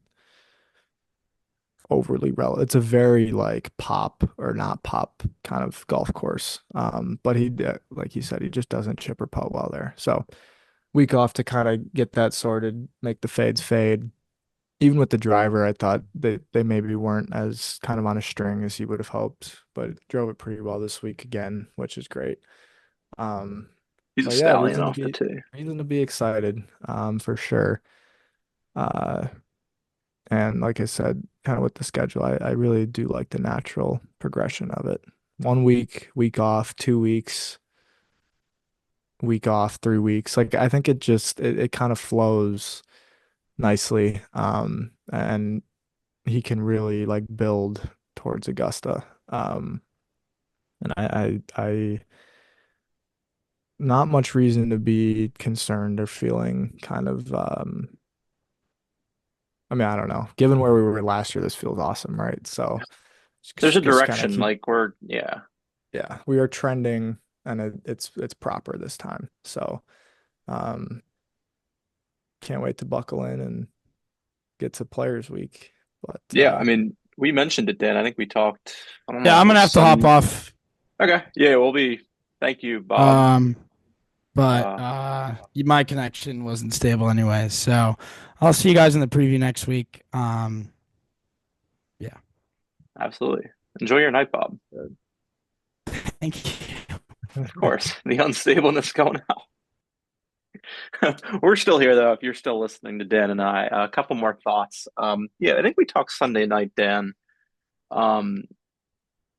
overly relevant. It's a very like pop or not pop kind of golf course. But like you said, he just doesn't chip or putt well there. So week off to kind of get that sorted, make the fades fade. Even with the driver, I thought they maybe weren't as kind of on a string as you would have hoped, but drove it pretty well this week again, which is great. Um, He's a but yeah, stallion off the tee. reason to be excited, for sure. Uh, and like I said, kind of with the schedule, I really do like the natural progression of it. 1 week, week off, 2 weeks, week off, 3 weeks. Like I think it kind of flows nicely. And he can really like build towards Augusta. And I not much reason to be concerned or feeling kind of I mean, I don't know. Given where we were last year, this feels awesome, right? So There's a just kind of direction. keep, Like we're yeah. yeah, we are trending and it's proper this time. So um can't wait to buckle in and get to Players Week. But Yeah, I mean, we mentioned it, Dan. I think we talked, I don't know Yeah, if I'm it gonna was have to hop off. Okay. Yeah, we'll be thank you, Bob. Um, but Uh my connection wasn't stable anyway, so I'll see you guys in the preview next week. Yeah. absolutely. Enjoy your night, Bob. Thank you. Of course. The unstableness going out. We're still here though, if you're still listening to Dan and I. A couple more thoughts. Yeah, I think we talked Sunday night, Dan. Um,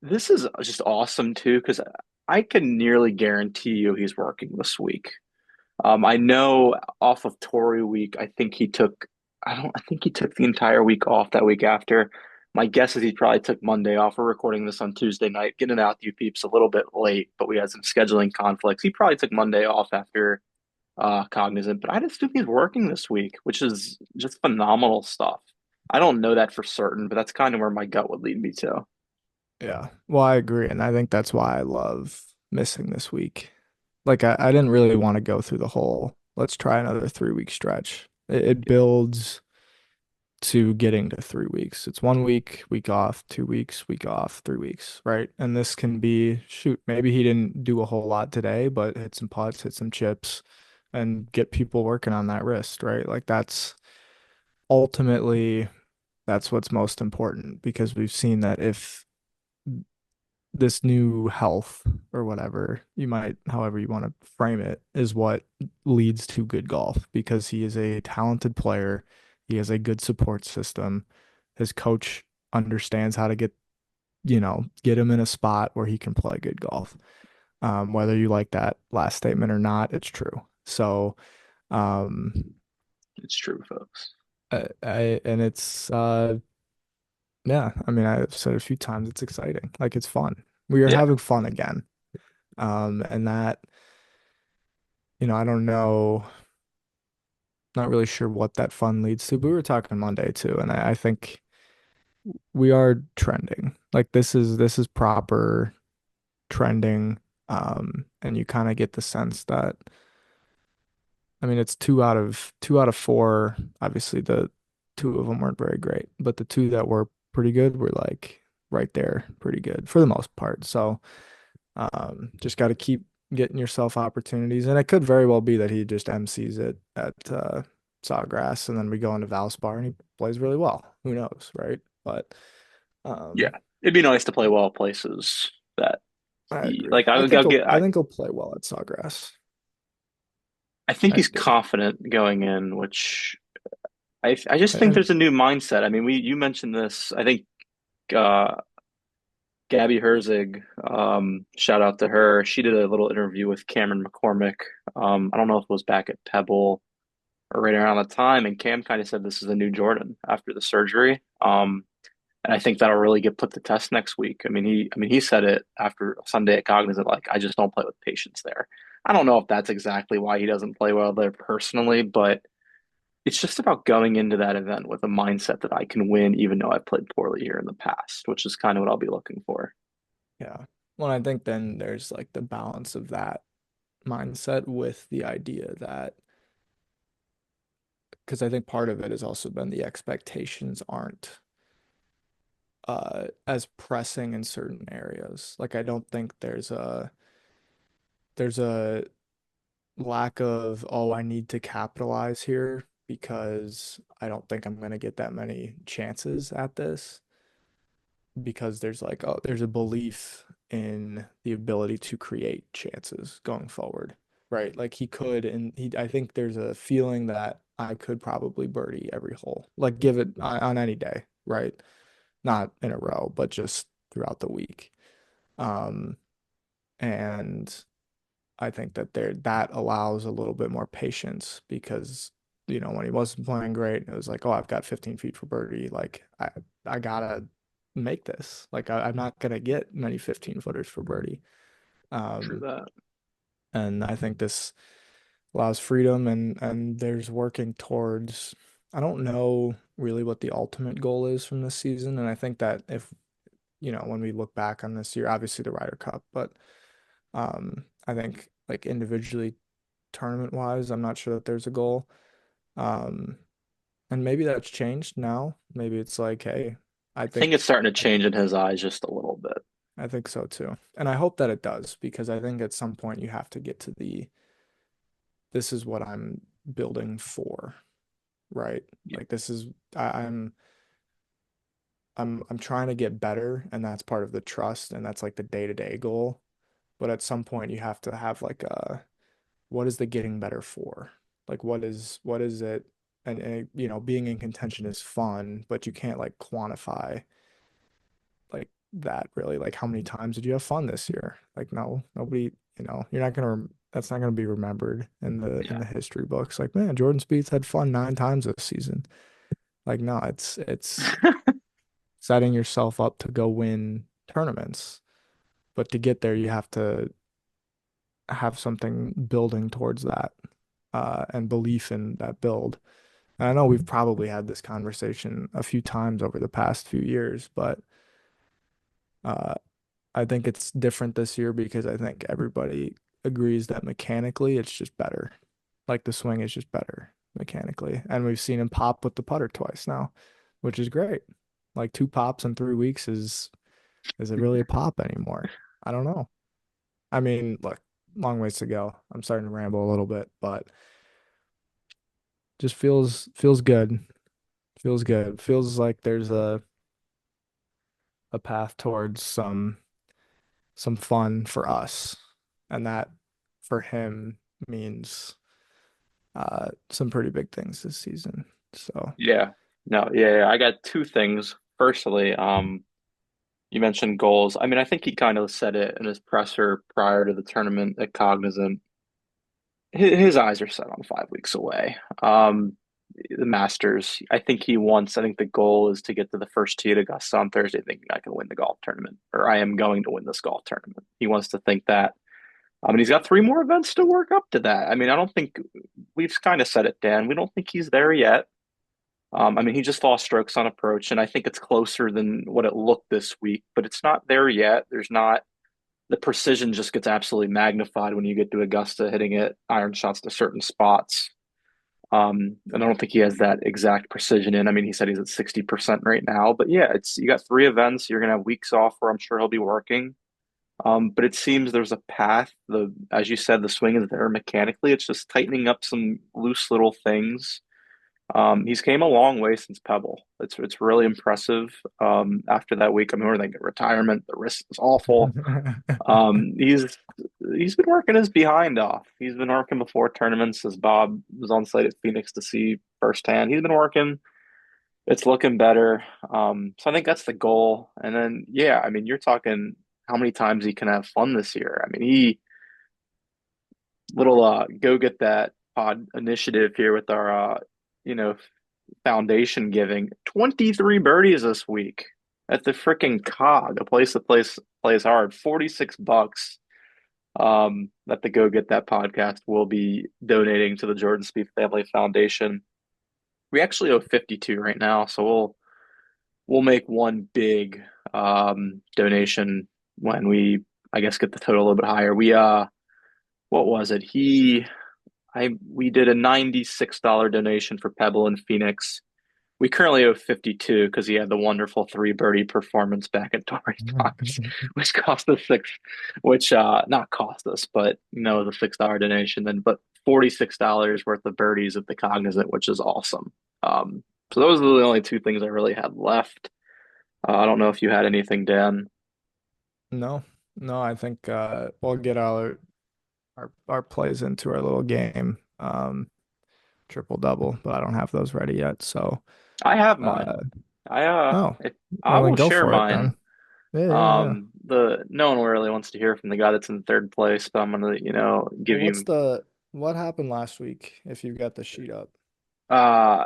this is just awesome too, because I can nearly guarantee you he's working this week. I know off of Tory week, I think he took the entire week off that week after. My guess is he probably took Monday off. We're recording this on Tuesday night, getting it out to you peeps a little bit late, but we had some scheduling conflicts. He probably took Monday off after Cognizant, but I just think he's working this week, which is just phenomenal stuff. I don't know that for certain, but that's kind of where my gut would lead me to. Yeah. Well, I agree. And I think that's why I love missing this week. Like I didn't really want to go through the whole let's try another 3 week stretch. It builds to getting to 3 weeks. It's 1 week, week off, 2 weeks, week off, 3 weeks, right? And this can be, shoot, maybe he didn't do a whole lot today, but hit some putts, hit some chips, and get people working on that wrist, right? Like ultimately that's what's most important because we've seen that if this new health or whatever you might, however you want to frame it, is what leads to good golf because he is a talented player. He has a good support system. His coach understands how to get him in a spot where he can play good golf. Whether you like that last statement or not, it's true. So, um, It's true, folks. and it's, yeah, I mean, I've said it a few times, it's exciting. Like it's fun. We are Yeah. having fun again. And that, I don't know, not really sure what that fun leads to, but we were talking Monday too, and I think we are trending. Like this is proper trending. And you kind of get the sense that, I mean, it's two out of four. Obviously, the two of them weren't very great, but the two that were pretty good were like right there, pretty good for the most part. So, just got to keep getting yourself opportunities, and it could very well be that he just MCs it at Sawgrass, and then we go into Valspar and he plays really well. Who knows, right? But Yeah. um, It'd be nice to play well places that I he agree. like I'll get I think he'll play well at Sawgrass. I think I he's do. confident going in, which I just think And there's a new mindset. I mean, you mentioned this. I think uh Gabby Herzig, shout out to her. She did a little interview with Cameron McCormick. I don't know if it was back at Pebble or right around the time, and Cam kind of said this is a new Jordan after the surgery. And I think that'll really get put to test next week. I mean, he said it after Sunday at Cognizant, like, I just don't play with patience there. I don't know if that's exactly why he doesn't play well there personally, but it's just about going into that event with a mindset that I can win, even though I've played poorly here in the past, which is kind of what I'll be looking for. Yeah. Well, I think then there's like the balance of that mindset with the idea that, because I think part of it has also been the expectations aren't as pressing in certain areas. Like I don't think there's a lack of, oh, I need to capitalize here because I don't think I'm going to get that many chances at this, because there's like, oh, there's a belief in the ability to create chances going forward, right? Like he could, and I think there's a feeling that I could probably birdie every hole, like give it on any day, right? Not in a row, but just throughout the week. Um, and I think that that allows a little bit more patience because, when he wasn't playing great, it was like, oh, I've got 15 feet for birdie. Like I gotta make this. Like I'm not gonna get many 15 footers for birdie. True Um, that. and I think this allows freedom, and there's working towards, I don't know really what the ultimate goal is from this season. And I think that if, when we look back on this year, obviously the Ryder Cup, but I think like individually tournament wise, I'm not sure that there's a goal. Um, and maybe that's changed now. Maybe it's like, hey, I I think think it's starting to change in his eyes just a little bit. I think so too. And I hope that it does, because I think at some point you have to get to this is what I'm building for, right? Yeah. Like this is I'm trying to get better, and that's part of the trust, and that's like the day-to-day goal. But at some point you have to have like a, what is the getting better for? Like what is it? And being in contention is fun, but you can't like quantify like that really. Like how many times did you have fun this year? Like no, nobody, you're not gonna that's not gonna be remembered in the Yeah. history books. Like, man, Jordan Spieth had fun 9 times this season. Like no, it's setting yourself up to go win tournaments. But to get there, you have to have something building towards that, and belief in that build. And I know we've probably had this conversation a few times over the past few years, but uh, I think it's different this year because I think everybody agrees that mechanically it's just better. Like the swing is just better mechanically. And we've seen him pop with the putter twice now, which is great. Like 2 pops in 3 weeks is it really a pop anymore? I don't know. I mean, look, long ways to go. I'm starting to ramble a little bit, but just feels good. Feels good. Feels like there's a path towards some fun for us. And that for him means some pretty big things this season. So Yeah. No, yeah, yeah. I got two things. Firstly, you mentioned goals. I mean, I think he kind of said it in his presser prior to the tournament at Cognizant. His eyes are set on 5 weeks away. The Masters, I think he wants, I think the goal is to get to the first tee at Augusta on Thursday thinking I can win the golf tournament, or I am going to win this golf tournament. He wants to think that. I mean, he's got three more events to work up to that. I mean, I don't think we've kind of said it, Dan. We don't think he's there yet. I mean, he just lost strokes on approach, and I think it's closer than what it looked this week, but it's not there yet. There's not the precision just gets absolutely magnified when you get to Augusta hitting it iron shots to certain spots. And I don't think he has that exact precision in. I mean, he said he's at 60% right now, but yeah, it's you got three events. You're gonna have weeks off where I'm sure he'll be working. But it seems there's a path. As you said, the swing is there mechanically. It's just tightening up some loose little things. He's came a long way since Pebble. It's really impressive. After that week, I mean, we're thinking retirement. The wrist is awful. He's been working his behind off. He's been working before tournaments, as Bob was on site at Phoenix to see firsthand. He's been working. It's looking better. So I think that's the goal. And then, yeah, I mean, you're talking how many times he can have fun this year. I mean, he little go get that pod initiative here with our you know, foundation giving 23 birdies this week at the freaking Cog, a place that plays hard. 46 bucks that the Go Get That podcast will be donating to the Jordan Spieth Family Foundation. We actually owe 52 right now, so we'll make one big donation when we, I guess, get the total a little bit higher. We what was it? We did a $96 donation for Pebble in Phoenix. We currently owe 52 because he had the wonderful three birdie performance back at Torrey Pines, which cost us six, which not cost us, but the $6 donation then, but $46 worth of birdies at the Cognizant, which is awesome. So those are the only two things I really had left. I don't know if you had anything, Dan. No, no, I think we'll get our plays into our little game, triple double, but I don't have those ready yet. So, I have mine. uh, I oh, I well then will go share for it mine. then. Yeah, yeah, yeah. The no one really wants to hear from the guy that's in third place, but I'm gonna, Well, give you what happened last week if you've got the sheet up? uh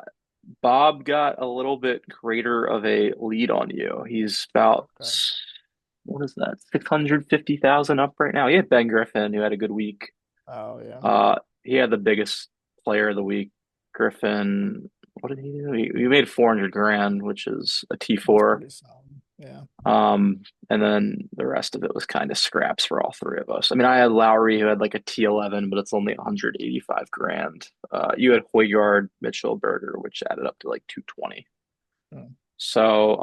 Bob got a little bit greater of a lead on you. He's about Okay. what is that? 650,000 up right now. He had Ben Griffin who had a good week. Oh yeah, Uh he had the biggest player of the week. Griffin, what did he do? He made 400 grand, which is a that's T4. pretty solid. Yeah. And then the rest of it was kind of scraps for all three of us. I mean, I had Lowry who had like a T11, but it's only 185 grand. You had Hoygaard, Mitchell, Berger, which added up to like 220. Hmm. So,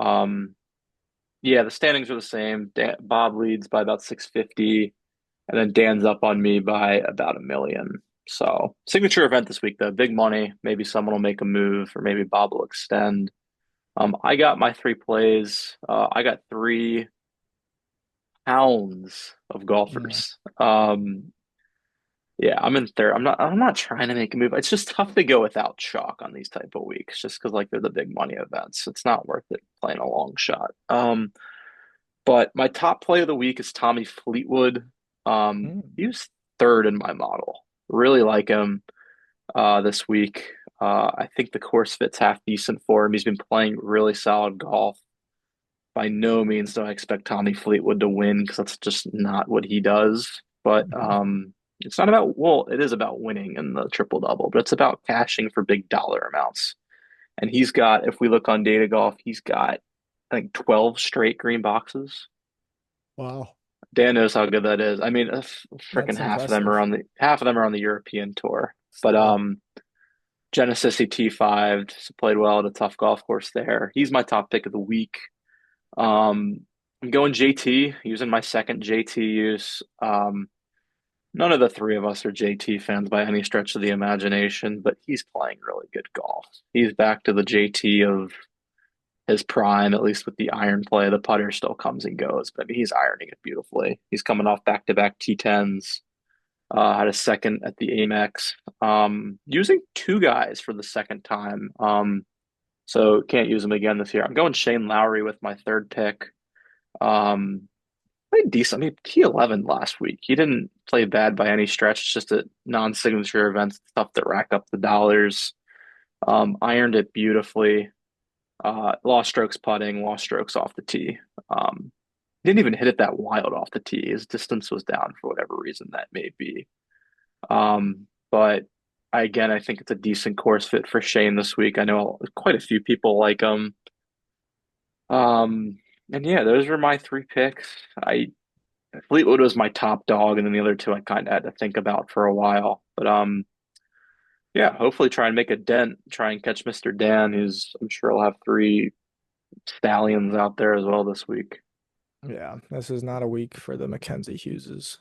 yeah, the standings are the same. Bob leads by about 650, and then Dan's up on me by about a million. So, signature event this week, though, big money. Maybe someone will make a move, or maybe Bob will extend. I got my three plays. I got three pounds of Mm. golfers. Yeah, I'm in third. I'm not trying to make a move. It's just tough to go without chalk on these type of weeks, just because like they're the big money events. It's not worth it playing a long shot. But my top play of the week is Tommy Fleetwood. Mm. He was third in my model. Really like him this week. I think the course fits half decent for him. He's been playing really solid golf. By no means do I expect Tommy Fleetwood to win because that's just not what he does. But it's not about, well, it is about winning in the triple double, but it's about cashing for big dollar amounts. And he's got, if we look on Data Golf, he's got, I think, 12 straight green boxes. Wow, Dan knows how good that is. I mean, freaking that's impressive. half of them are on the European tour. But Still. Genesis T5 played well at a tough golf course there. He's my top pick of the week. I'm going JT, using my second JT use. None of the three of us are JT fans by any stretch of the imagination, but he's playing really good golf. He's back to the JT of his prime, at least with the iron play. The putter still comes and goes, but he's ironing it beautifully. He's coming off back-to-back T10s. Had a second at the Amex. Using two guys for the second time. So can't use them again this year. I'm going Shane Lowry with my third pick. Um, Played decent. I mean, T11 last week. He didn't play bad by any stretch. It's just a non-signature events, stuff that rack up the dollars. Ironed it beautifully. Lost strokes putting, lost strokes off the tee. Didn't even hit it that wild off the tee. His distance was down for whatever reason that may be. But I think it's a decent course fit for Shane this week. I know quite a few people like him. And yeah, those were my three picks. I Fleetwood was my top dog, and then the other two I kind of had to think about for a while. But yeah, hopefully try and make a dent, try and catch Mr. Dan, who's I'm sure will have three stallions out there as well this week. Yeah, this is not a week for the Mackenzie Hugheses.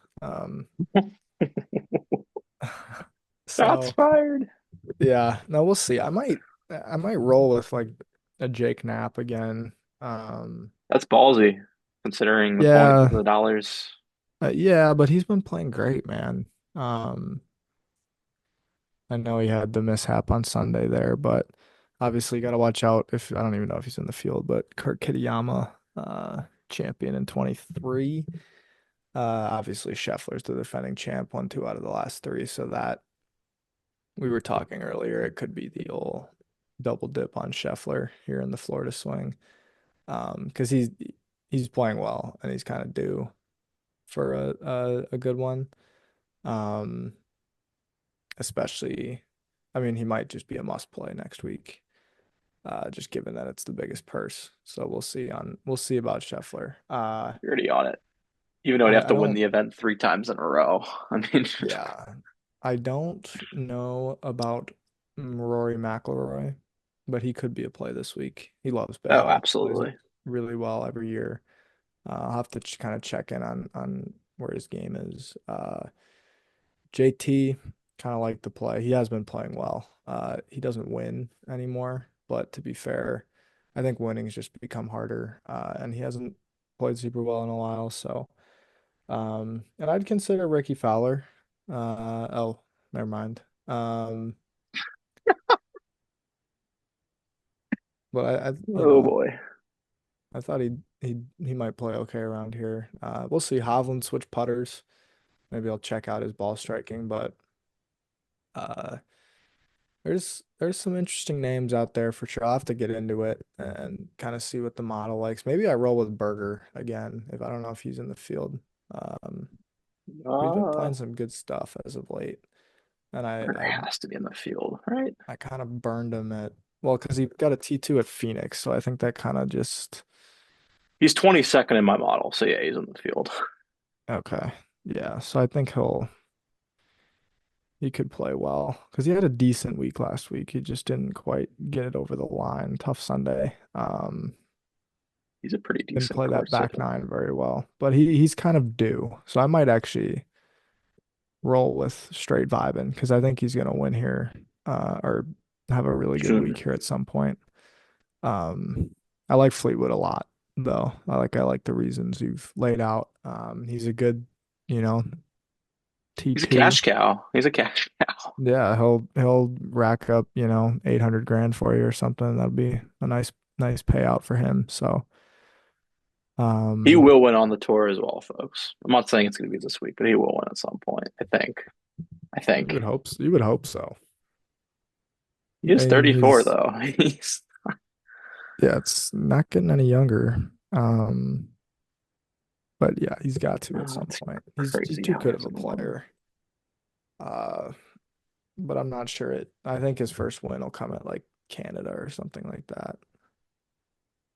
Shots So fired. yeah, no, we'll see. I might roll with like a Jake Knapp again. Um, That's ballsy, considering the point, yeah, the dollars. yeah, but he's been playing great, man. Um, I know he had the mishap on Sunday there, but Obviously, got to watch out if I don't even know if he's in the field, but Kurt Kitayama, champion in 23. Obviously, Scheffler's the defending champ, won two out of the last three. So that we were talking earlier, it could be the old double dip on Scheffler here in the Florida swing. Because he's playing well and he's kind of due for a good one. Um, especially, I mean, he might just be a must play next week. Just given that it's the biggest purse. So we'll see about Scheffler. You're already on it. Even though he'd have I to win don't the event 3 times in a row. I mean, yeah. I don't know about Rory McIlroy, but he could be a play this week. He loves oh, Bay, plays it absolutely. really well every year. I'll have to kind of check in on where his game is. JT kind of like the play. He has been playing well. He doesn't win anymore, but to be fair, I think winning's just become harder. And he hasn't played super well in a while. So, and I'd consider Ricky Fowler. Oh, never mind. But Oh boy. I thought he might play okay around here. We'll see. Hovland switch putters. Maybe I'll check out his ball striking, but uh, there's some interesting names out there for sure. I'll have to get into it and kind of see what the model likes. Maybe I roll with Berger again if I don't know if he's in the field. Um, he's been Uh, playing some good stuff as of late, and Carter has to be in the field, right? I kind of burned him at well because he got a T2 at Phoenix, so I think that kind of just He's 22nd in my model, so yeah, he's in the field. okay. Yeah, so I think he could play well because he had a decent week last week. He just didn't quite get it over the line. Tough Sunday. He's a pretty Didn't decent play that course back sitter. nine very well, but he's kind of due. So I might actually roll with straight vibing because I think he's gonna win here, or have a really good week Soon. here at some point. Um, I like Fleetwood a lot though. I like the reasons you've laid out. He's a good, you know, He's a T2. cash cow. He's a cash cow. Yeah, he'll rack up, 800 grand for you or something. That'd be a nice payout for him. So, He um, will win on the tour as well, folks. I'm not saying it's going to be this week, but he will win at some point, I think. I think. you would hope so. He is I mean, 34, though. He's yeah, it's not getting any younger. But yeah, he's got to at oh, some that's point. He's crazy too how good he of a hasn't won. player. Uh, but I'm not sure I think his first win will come at like Canada or something like that.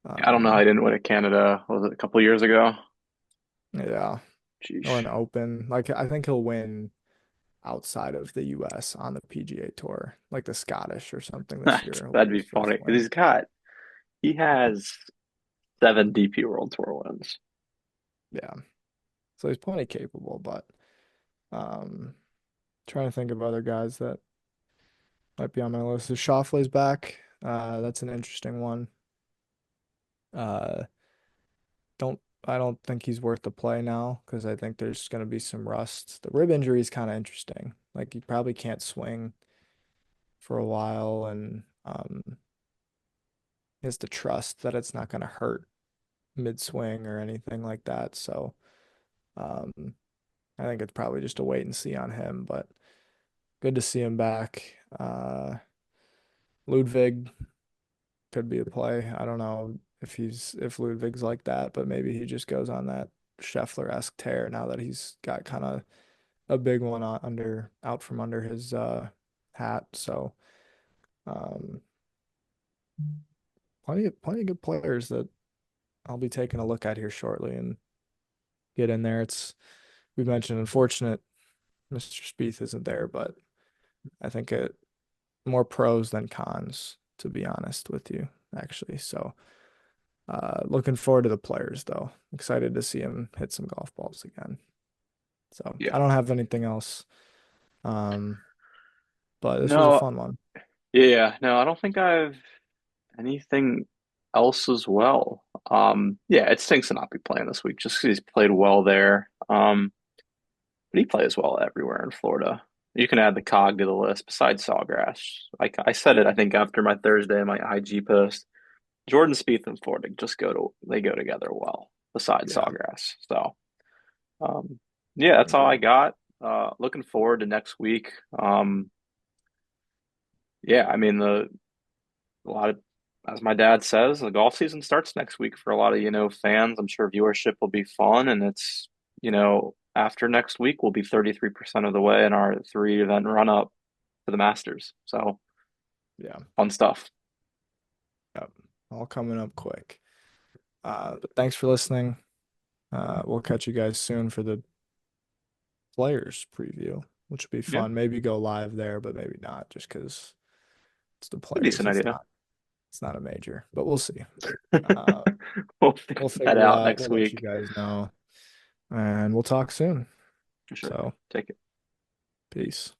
I don't know how he Um, didn't win at Canada. Was it a couple years ago? yeah, or Jeez. an Open. Like I think he'll win outside of the US on the PGA Tour, like the Scottish or something this year. Will That'd be be his first funny because win. he has 7 DP World Tour wins. Yeah. So he's plenty capable, but um trying to think of other guys that might be on my list. Is Schauffele's back? That's an interesting one. Uh don't I don't think he's worth the play now because I think there's going to be some rust. The rib injury is kind of interesting. Like he probably can't swing for a while and he has to trust that it's not going to hurt mid swing or anything like that. So um, I think it's probably just a wait and see on him, but good to see him back. Ludwig could be a play. I don't know if Ludwig's like that, but maybe he just goes on that Scheffler-esque tear now that he's got kind of a big one out from under his hat. So um, plenty of good players that I'll be taking a look at here shortly and get in there. We mentioned unfortunate Mr. Spieth isn't there, but I think it more pros than cons, to be honest with you, actually. So looking forward to the players though. Excited to see him hit some golf balls again. So Yeah. I don't have anything else. Um, but this was a No, fun one. yeah, no, I don't think I've anything else as well. Yeah, it stinks to not be playing this week just because he's played well there. But he plays well everywhere in Florida. You can add the cog to the list besides Sawgrass. Like I said it, I think after my Thursday, my IG post. Jordan Spieth and Ford they go together well besides Yeah, Sawgrass. So yeah, that's all I agreed. got. Looking forward to next week. Yeah, I mean a lot of as my dad says, the golf season starts next week for a lot of, fans. I'm sure viewership will be fun and after next week we'll be 33% of the way in our 3 event run up to the Masters. So Yeah, fun stuff. yep. All coming up quick. But thanks for listening. We'll catch you guys soon for the players preview, which will be Yeah, fun. Maybe go live there, but maybe not, just because it's the a players. decent idea. It's not a major, but we'll see. We'll We'll figure that figure it out out. next We'll let you week. guys know, and we'll talk soon. For sure. So, Take it. peace.